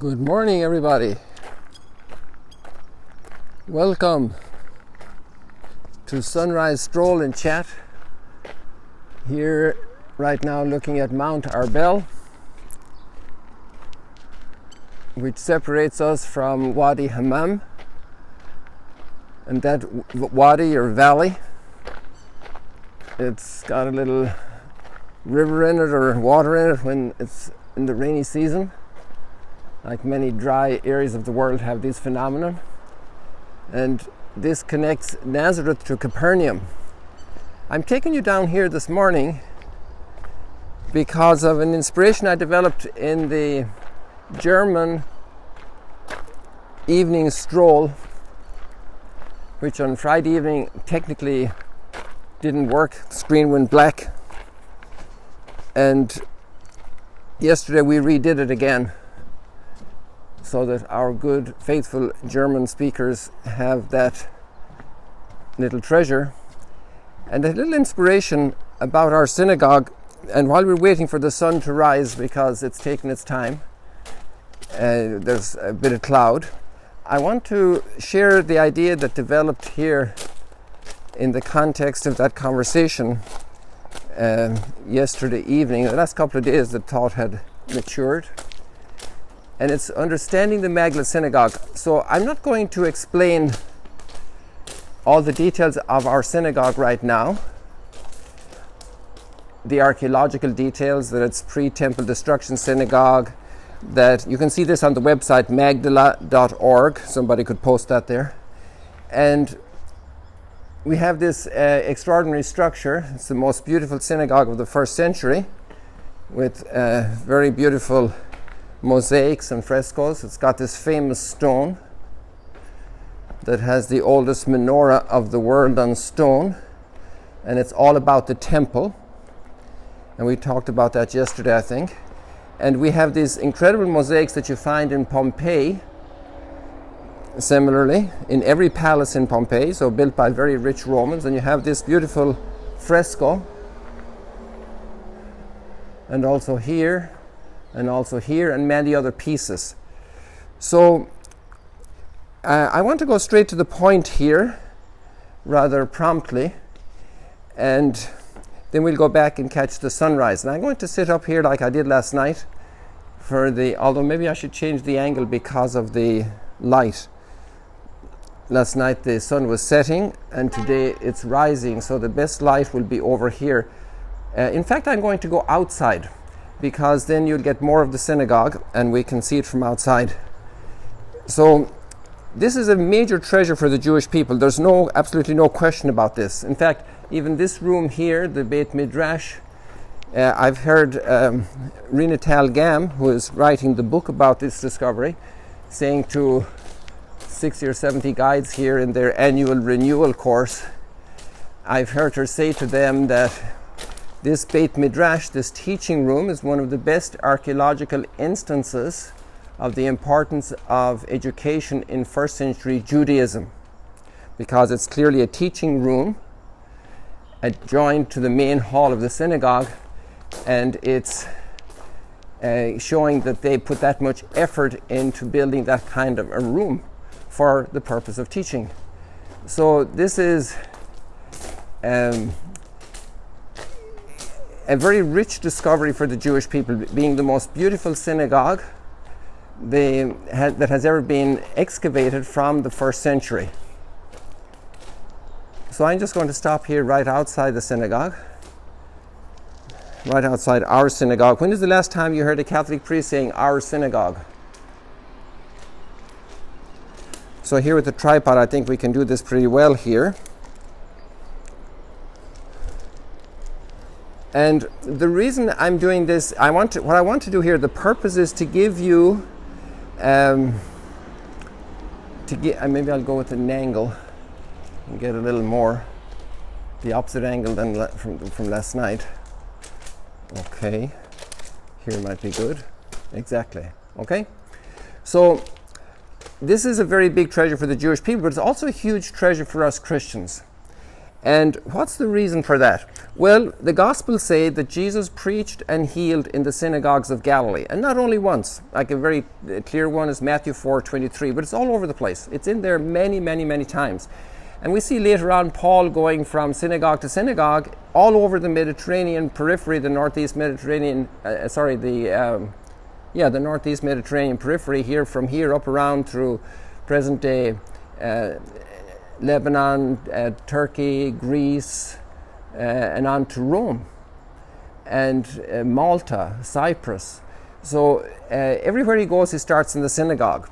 Good morning, everybody. Welcome to Sunrise Stroll and Chat. Here right now looking at Mount Arbel, which separates us from Wadi Hammam. And that wadi or valley, it's got a little river in it or water in it when it's in the rainy season. Like many dry areas of the world have these phenomena. And this connects Nazareth to Capernaum. I'm taking you down here this morning because of an inspiration I developed in the German evening stroll, which on Friday evening technically didn't work. The screen went black. And yesterday we redid it again, so that our good, faithful German speakers have that little treasure. And a little inspiration about our synagogue. And while we're waiting for the sun to rise, because it's taken its time, there's a bit of cloud, I want to share the idea that developed here in the context of that conversation yesterday evening. The last couple of days the thought had matured. And it's understanding the Magdala Synagogue. So I'm not going to explain all the details of our synagogue right now. The archaeological details, that it's pre-temple destruction synagogue, that you can see this on the website magdala.org. Somebody could post that there. And we have this extraordinary structure. It's the most beautiful synagogue of the first century, with very beautiful mosaics and frescoes. It's got this famous stone that has the oldest menorah of the world on stone, and it's all about the temple, and we talked about that yesterday, I think. And we have these incredible mosaics that you find in Pompeii, similarly in every palace in Pompeii, so built by very rich Romans. And you have this beautiful fresco, and also here, and many other pieces. So I want to go straight to the point here rather promptly, and then we'll go back and catch the sunrise. And I'm going to sit up here like I did last night although maybe I should change the angle because of the light. Last night the sun was setting and today it's rising, so the best light will be over here. In fact, I'm going to go outside, because then you'll get more of the synagogue and we can see it from outside. So this is a major treasure for the Jewish people. There's absolutely no question about this. In fact, even this room here, the Beit Midrash, I've heard Rina Tal Gam, who is writing the book about this discovery, saying to 60 or 70 guides here in their annual renewal course, I've heard her say to them that this Beit Midrash, this teaching room, is one of the best archaeological instances of the importance of education in first century Judaism, because it's clearly a teaching room adjoined to the main hall of the synagogue, and it's showing that they put that much effort into building that kind of a room for the purpose of teaching. So this is a very rich discovery for the Jewish people, being the most beautiful synagogue that has ever been excavated from the first century. So I'm just going to stop here right outside the synagogue, right outside our synagogue. When is the last time you heard a Catholic priest saying our synagogue? So here with the tripod, I think we can do this pretty well here. And the reason I'm doing this, what I want to do here, the purpose is to give you, maybe I'll go with an angle and get a little more, the opposite angle than from last night. Okay, here might be good. Exactly. Okay, so this is a very big treasure for the Jewish people, but it's also a huge treasure for us Christians. And what's the reason for that? Well, the Gospels say that Jesus preached and healed in the synagogues of Galilee, and not only once. Like a very clear one is Matthew 4:23, but it's all over the place. It's in there many, many, many times. And we see later on Paul going from synagogue to synagogue all over the Mediterranean periphery, the northeast Mediterranean, the northeast Mediterranean periphery, from here up around through present day Lebanon, Turkey, Greece, and on to Rome, and Malta, Cyprus. So everywhere he goes, he starts in the synagogue.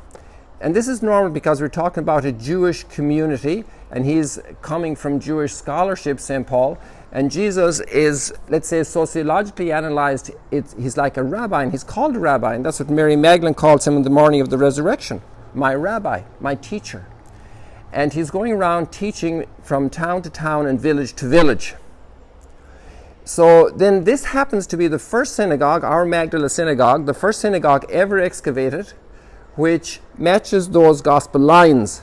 And this is normal because we're talking about a Jewish community, and he's coming from Jewish scholarship, St. Paul. And Jesus is, let's say, sociologically analyzed, he's like a rabbi, and he's called a rabbi. And that's what Mary Magdalene calls him in the morning of the resurrection. My rabbi, my teacher. And he's going around teaching from town to town and village to village. So then this happens to be the first synagogue, our Magdala synagogue, the first synagogue ever excavated, which matches those gospel lines.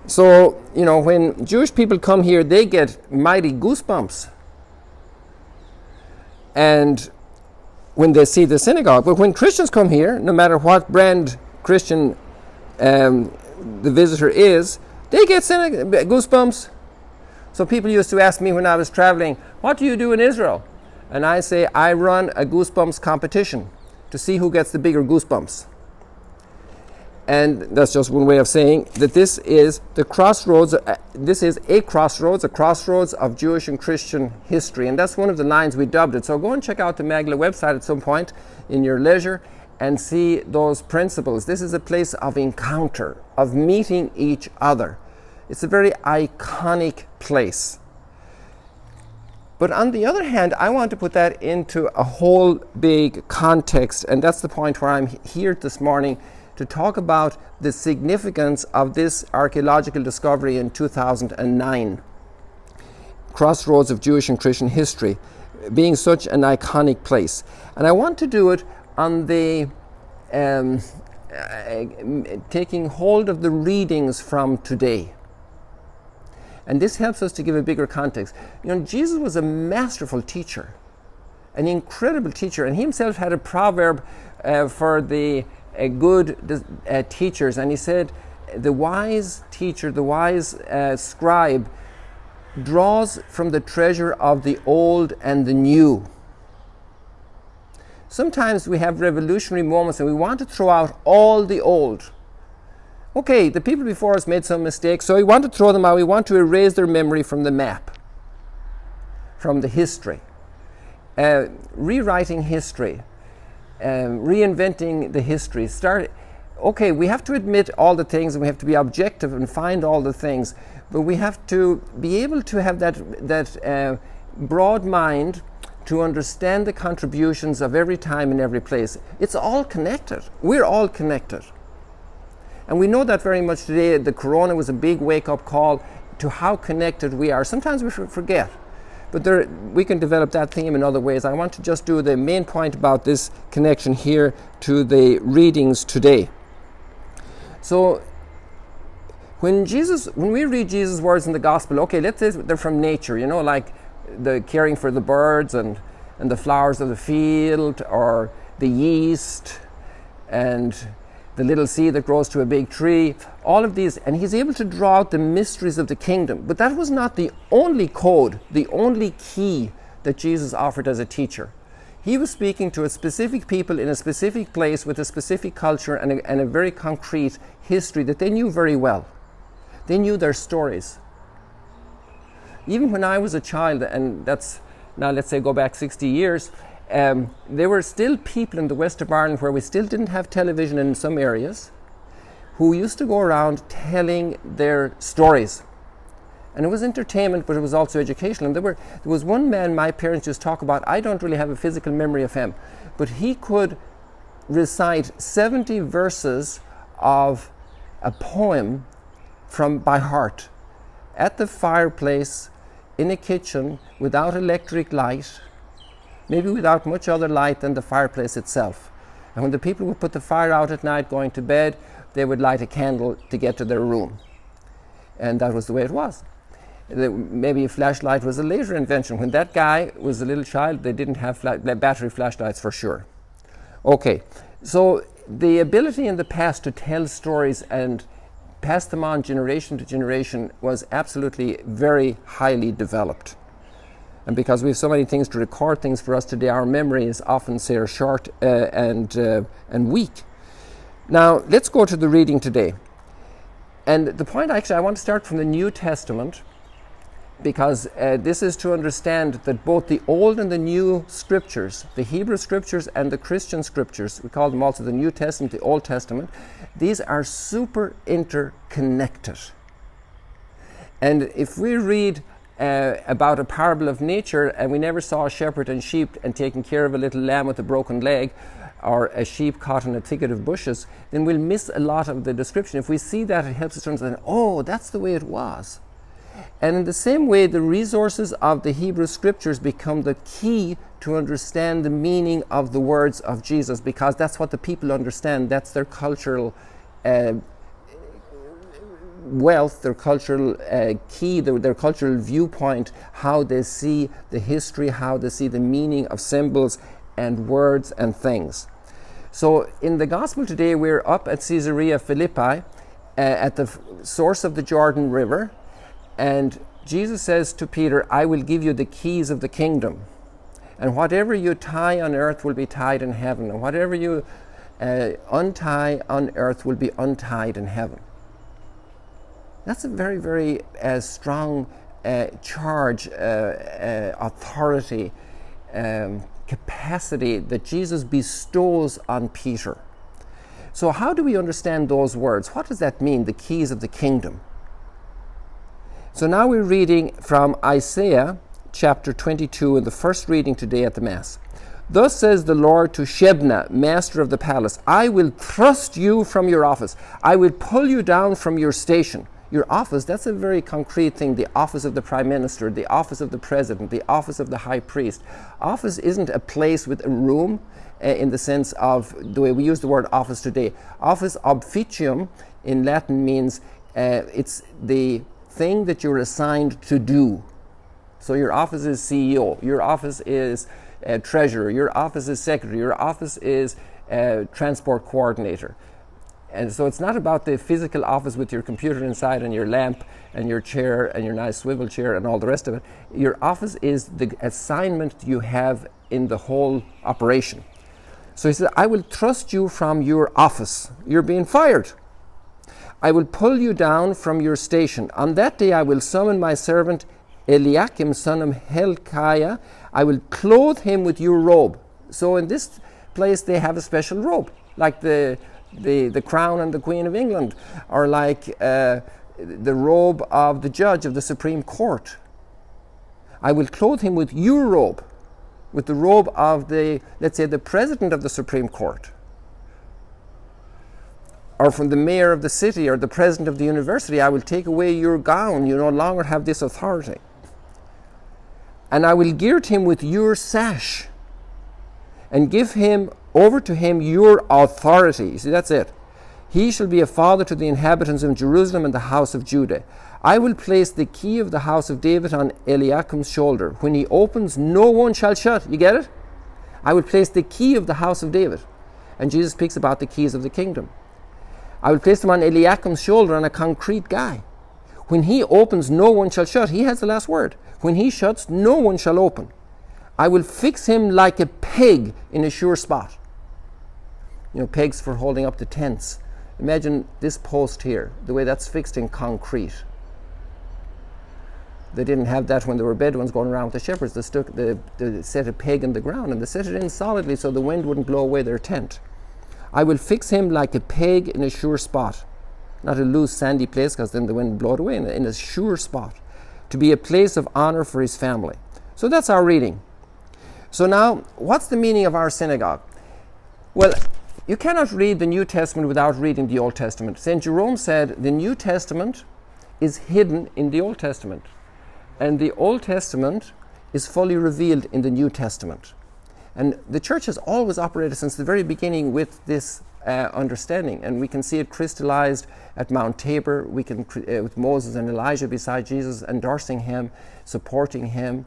So, when Jewish people come here, they get mighty goosebumps. And when they see the synagogue, but when Christians come here, no matter what brand Christian the visitor is, they get goosebumps. So people used to ask me when I was traveling, what do you do in Israel? And I say, I run a goosebumps competition to see who gets the bigger goosebumps. And that's just one way of saying that this is the crossroads. This is a crossroads of Jewish and Christian history. And that's one of the lines we dubbed it. So go and check out the Magdala website at some point in your leisure and see those principles. This is a place of encounter, of meeting each other. It's a very iconic place. But on the other hand, I want to put that into a whole big context, and that's the point where I'm here this morning to talk about the significance of this archaeological discovery in 2009. Crossroads of Jewish and Christian history, being such an iconic place. And I want to do it on the taking hold of the readings from today. And this helps us to give a bigger context. Jesus was a masterful teacher, an incredible teacher, and he himself had a proverb for the good teachers, and he said, the wise teacher, the wise scribe draws from the treasure of the old and the new. Sometimes we have revolutionary moments and we want to throw out all the old. Okay, the people before us made some mistakes, so we want to throw them out. We want to erase their memory from the map, from the history. Rewriting history, reinventing the history. Okay, we have to admit all the things and we have to be objective and find all the things, but we have to be able to have that broad mind to understand the contributions of every time and every place. It's all connected. We're all connected. And we know that very much today. The corona was a big wake-up call to how connected we are. Sometimes we forget, but we can develop that theme in other ways. I want to just do the main point about this connection here to the readings today. So when we read Jesus' words in the gospel, okay, let's say they're from nature, like the caring for the birds and the flowers of the field, or the yeast and the little seed that grows to a big tree, all of these, and he's able to draw out the mysteries of the kingdom. But that was not the only code, the only key that Jesus offered as a teacher. He was speaking to a specific people in a specific place with a specific culture and a very concrete history that they knew very well. They knew their stories. Even when I was a child, and that's now, let's say, go back 60 years, there were still people in the west of Ireland where we still didn't have television in some areas, who used to go around telling their stories. And it was entertainment, but it was also educational. And there was one man my parents used to talk about. I don't really have a physical memory of him, but he could recite 70 verses of a poem by heart at the fireplace in a kitchen without electric light, maybe without much other light than the fireplace itself. And when the people would put the fire out at night going to bed, they would light a candle to get to their room. And that was the way it was. Maybe a flashlight was a later invention. When that guy was a little child, they didn't have battery flashlights for sure. Okay, so the ability in the past to tell stories and pass them on generation to generation was absolutely very highly developed. And because we have so many things to record things for us today, our memory is often, say, short and weak. Now, let's go to the reading today. And the point, actually, I want to start from the New Testament, because this is to understand that both the Old and the New Scriptures, the Hebrew Scriptures and the Christian Scriptures, we call them also the New Testament, the Old Testament, these are super interconnected. And if we read about a parable of nature and we never saw a shepherd and sheep and taking care of a little lamb with a broken leg, or a sheep caught in a thicket of bushes, then we'll miss a lot of the description. If we see that, it helps us to understand, oh, that's the way it was. And in the same way, the resources of the Hebrew Scriptures become the key to understand the meaning of the words of Jesus, because that's what the people understand. That's their cultural wealth, their cultural key, their cultural viewpoint, how they see the history, how they see the meaning of symbols and words and things. So in the Gospel today, we're up at Caesarea Philippi at the source of the Jordan River, and Jesus says to Peter, I will give you the keys of the kingdom, and whatever you tie on earth will be tied in heaven, and whatever you untie on earth will be untied in heaven. That's a very, very strong charge, authority, capacity that Jesus bestows on Peter. So how do we understand those words? What does that mean, the keys of the kingdom? So now we're reading from Isaiah chapter 22 in the first reading today at the Mass. Thus says the Lord to Shebna, master of the palace, I will thrust you from your office. I will pull you down from your station. Your office, that's a very concrete thing. The office of the prime minister, the office of the president, the office of the high priest. Office isn't a place with a room in the sense of the way we use the word office today. Office officium in Latin means it's the thing that you're assigned to do. So your office is CEO, your office is treasurer, your office is secretary, your office is transport coordinator. And so it's not about the physical office with your computer inside and your lamp and your chair and your nice swivel chair and all the rest of it. Your office is the assignment you have in the whole operation. So he said, I will thrust you from your office. You're being fired. I will pull you down from your station. On that day I will summon my servant Eliakim, son of Hilkiah. I will clothe him with your robe. So in this place they have a special robe, like the crown and the Queen of England, or like the robe of the judge of the Supreme Court. I will clothe him with your robe, with the robe of let's say, the president of the Supreme Court, or from the mayor of the city or the president of the university. I will take away your gown. You no longer have this authority. And I will gird him with your sash and give him over to him your authority. You see, that's it. He shall be a father to the inhabitants of Jerusalem and the house of Judah. I will place the key of the house of David on Eliakim's shoulder. When he opens, no one shall shut. You get it? I will place the key of the house of David. And Jesus speaks about the keys of the kingdom. I will place them on Eliakim's shoulder, on a concrete guy. When he opens, no one shall shut. He has the last word. When he shuts, no one shall open. I will fix him like a peg in a sure spot. You know, pegs for holding up the tents. Imagine this post here, the way that's fixed in concrete. They didn't have that when there were Bedouins going around with the shepherds. They set a peg in the ground and they set it in solidly so the wind wouldn't blow away their tent. I will fix him like a peg in a sure spot. Not a loose sandy place, because then the wind would blow it away. In a sure spot. To be a place of honor for his family. So that's our reading. So now, what's the meaning of our synagogue? Well, you cannot read the New Testament without reading the Old Testament. St. Jerome said the New Testament is hidden in the Old Testament, and the Old Testament is fully revealed in the New Testament. And the church has always operated since the very beginning with this understanding. And we can see it crystallized at Mount Tabor. We can, with Moses and Elijah beside Jesus, endorsing him, supporting him,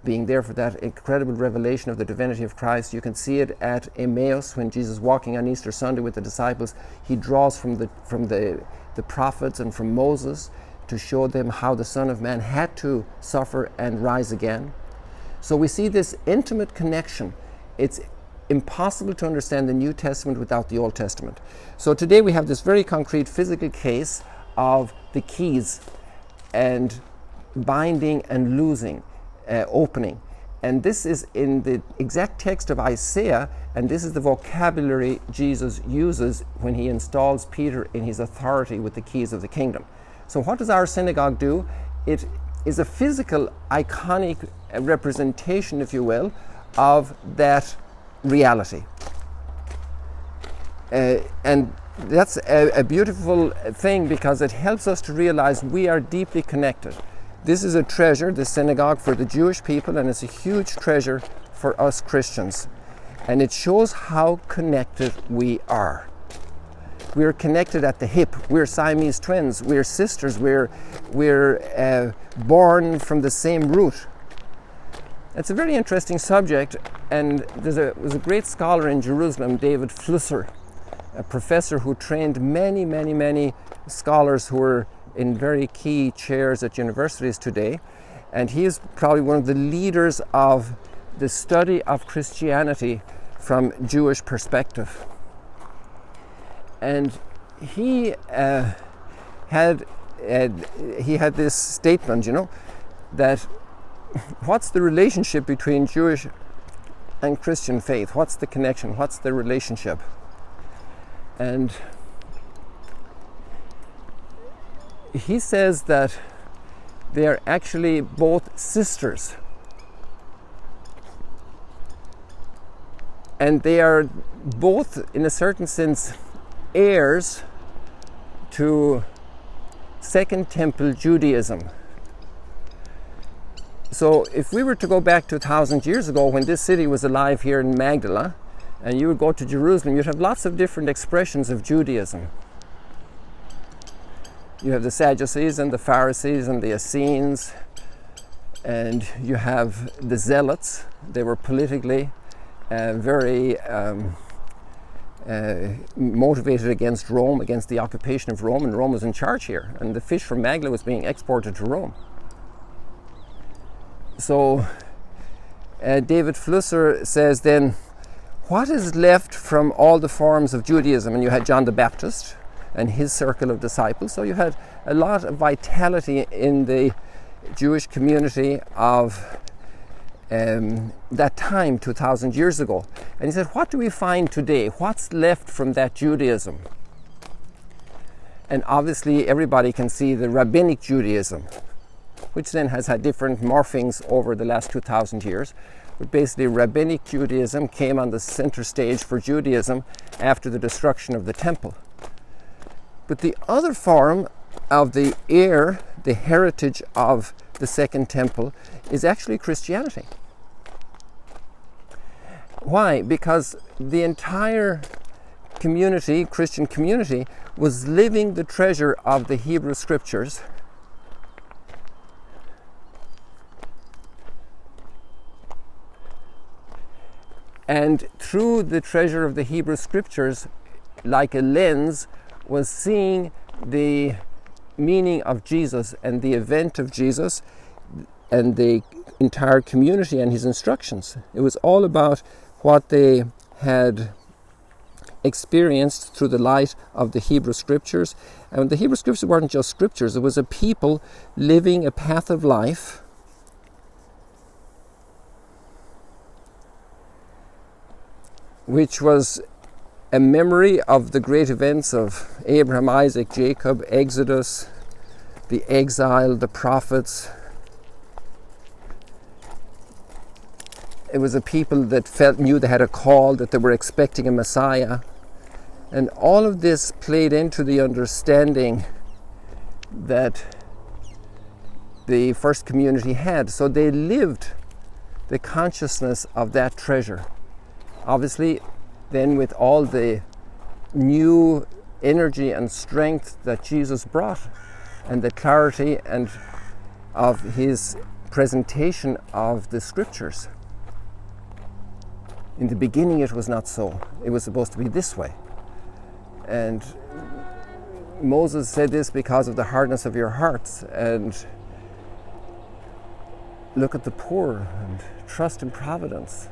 being there for that incredible revelation of the divinity of Christ. You can see it at Emmaus when Jesus, walking on Easter Sunday with the disciples, he draws from the prophets and from Moses to show them how the Son of Man had to suffer and rise again. So we see this intimate connection. It's impossible to understand the New Testament without the Old Testament. So today we have this very concrete physical case of the keys and binding and loosing, opening. And this is in the exact text of Isaiah, and this is the vocabulary Jesus uses when he installs Peter in his authority with the keys of the kingdom. So what does our synagogue do? It is a physical, iconic representation, if you will, of that reality. And that's a beautiful thing, because it helps us to realize we are deeply connected. This is a treasure, the synagogue, for the Jewish people, and it's a huge treasure for us Christians. And it shows how connected we are. We're connected at the hip. We're Siamese twins. We're sisters. We're born from the same root. It's a very interesting subject, and there was a great scholar in Jerusalem, David Flusser, a professor who trained many scholars who are in very key chairs at universities today. And he is probably one of the leaders of the study of Christianity from Jewish perspective. And he had this statement, that what's the relationship between Jewish and Christian faith? What's the connection? What's the relationship? And he says that they are actually both sisters. And they are both, in a certain sense, heirs to Second Temple Judaism. So if we were to go back to 1,000 years ago, when this city was alive here in Magdala, and you would go to Jerusalem, you'd have lots of different expressions of Judaism. You have the Sadducees and the Pharisees and the Essenes, and you have the Zealots. They were politically very motivated against Rome, against the occupation of Rome, and Rome was in charge here, and the fish from Magdala was being exported to Rome. So David Flusser says then, what is left from all the forms of Judaism? And you had John the Baptist and his circle of disciples, so you had a lot of vitality in the Jewish community of that time, 2,000 years ago. And he said, what do we find today? What's left from that Judaism? And obviously everybody can see the rabbinic Judaism, which then has had different morphings over the last 2,000 years. But basically rabbinic Judaism came on the center stage for Judaism after the destruction of the temple. But the other form of the heir, the heritage of the Second Temple, is actually Christianity. Why? Because the entire community, Christian community, was living the treasure of the Hebrew Scriptures. And through the treasure of the Hebrew Scriptures, like a lens, was seeing the meaning of Jesus and the event of Jesus and the entire community and his instructions. It was all about what they had experienced through the light of the Hebrew Scriptures. And the Hebrew Scriptures weren't just scriptures, it was a people living a path of life which was a memory of the great events of Abraham, Isaac, Jacob, Exodus, the exile, the prophets. It was a people that knew they had a call, that they were expecting a Messiah. And all of this played into the understanding that the first community had. So they lived the consciousness of that treasure. Obviously, then with all the new energy and strength that Jesus brought, and the clarity and of his presentation of the scriptures. In the beginning it was not so. It was supposed to be this way. And Moses said this because of the hardness of your hearts, and look at the poor and trust in providence.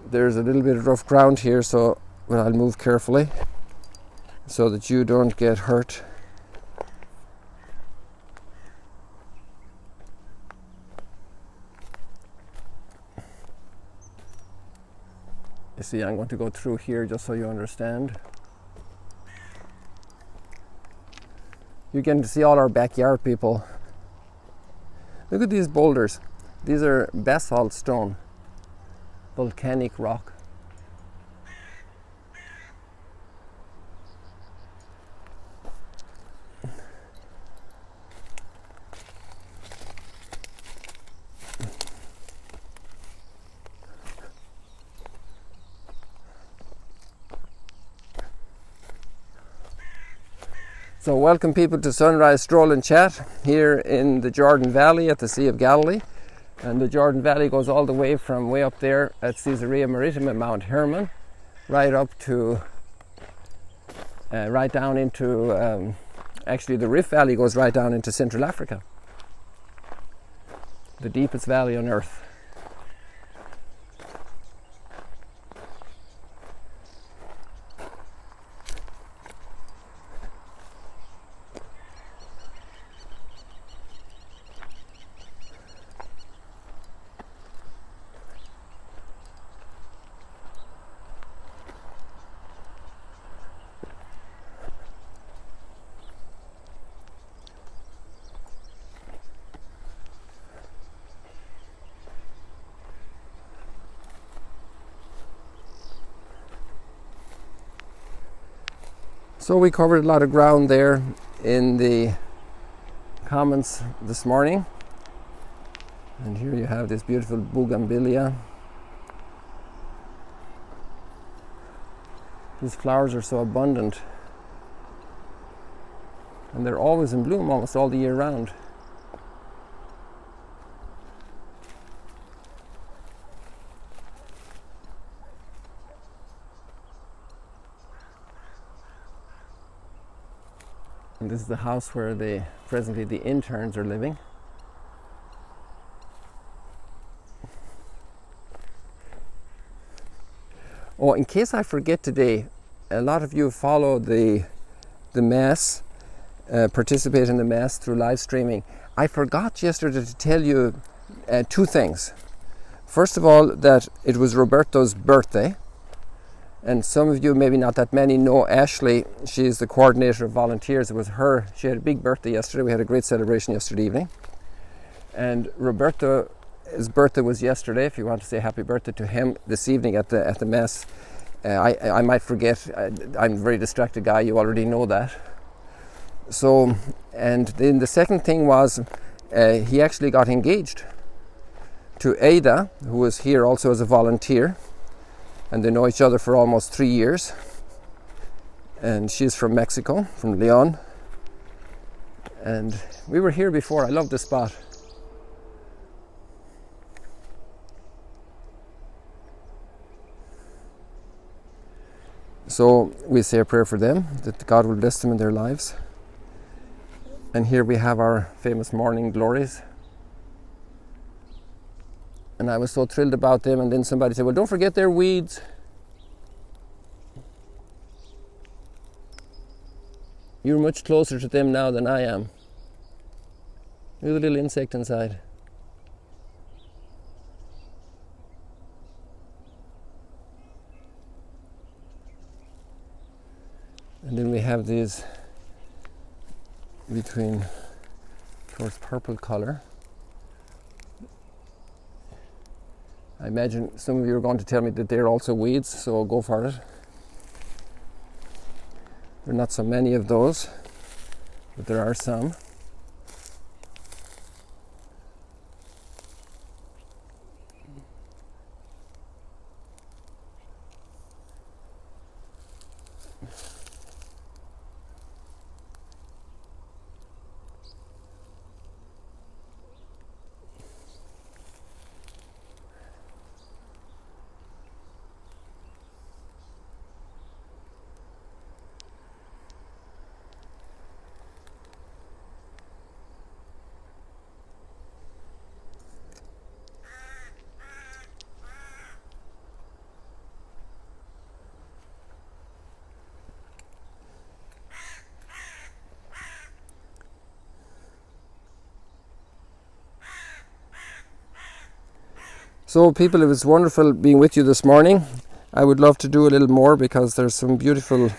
There's a little bit of rough ground here, so I'll move carefully so that you don't get hurt. You see, I'm going to go through here just so you understand. You're getting to see all our backyard people. Look at these boulders. These are basalt stone. Volcanic rock. So welcome people to Sunrise Stroll and Chat here in the Jordan Valley at the Sea of Galilee. And the Jordan Valley goes all the way from way up there at Caesarea Maritima, Mount Hermon, right up to, right down into, actually the Rift Valley goes right down into Central Africa. The deepest valley on earth. So we covered a lot of ground there in the comments this morning. And here you have this beautiful bougainvillea. These flowers are so abundant. And they're always in bloom almost all the year round. And this is the house where presently the interns are living. Oh, in case I forget today, a lot of you follow the Mass, participate in the Mass through live streaming. I forgot yesterday to tell you two things. First of all, that it was Roberto's birthday. And some of you, maybe not that many, know Ashley. She's the coordinator of volunteers. It was her. She had a big birthday yesterday. We had a great celebration yesterday evening. And Roberto's birthday was yesterday. If you want to say happy birthday to him this evening at the Mass, I might forget. I'm a very distracted guy. You already know that. So, and then the second thing was he actually got engaged to Ada, who was here also as a volunteer. And they know each other for almost 3 years. And she's from Mexico, from Leon. And we were here before. I love this spot. So we say a prayer for them, that God will bless them in their lives. And here we have our famous morning glories. And I was so thrilled about them, and then somebody said, well, don't forget their weeds. You're much closer to them now than I am. Look at the little insect inside. And then we have these between towards purple colour. I imagine some of you are going to tell me that they're also weeds, so I'll go for it. There are not so many of those, but there are some. So people, it was wonderful being with you this morning. I would love to do a little more because there's some beautiful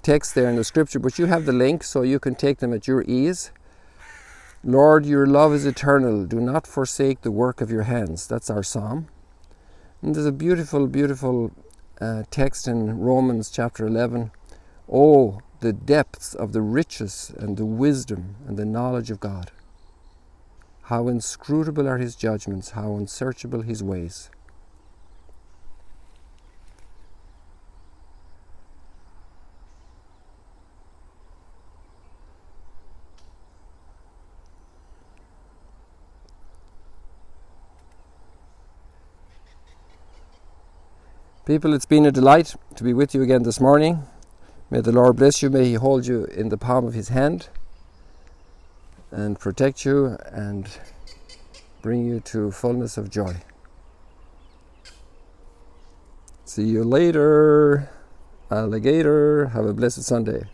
text there in the scripture, but you have the link so you can take them at your ease. Lord, your love is eternal. Do not forsake the work of your hands. That's our psalm. And there's a beautiful, beautiful text in Romans chapter 11. Oh, the depths of the riches and the wisdom and the knowledge of God. How inscrutable are his judgments, how unsearchable his ways. People, it's been a delight to be with you again this morning. May the Lord bless you. May he hold you in the palm of his hand and protect you and bring you to fullness of joy. See you later, alligator. Have a blessed Sunday.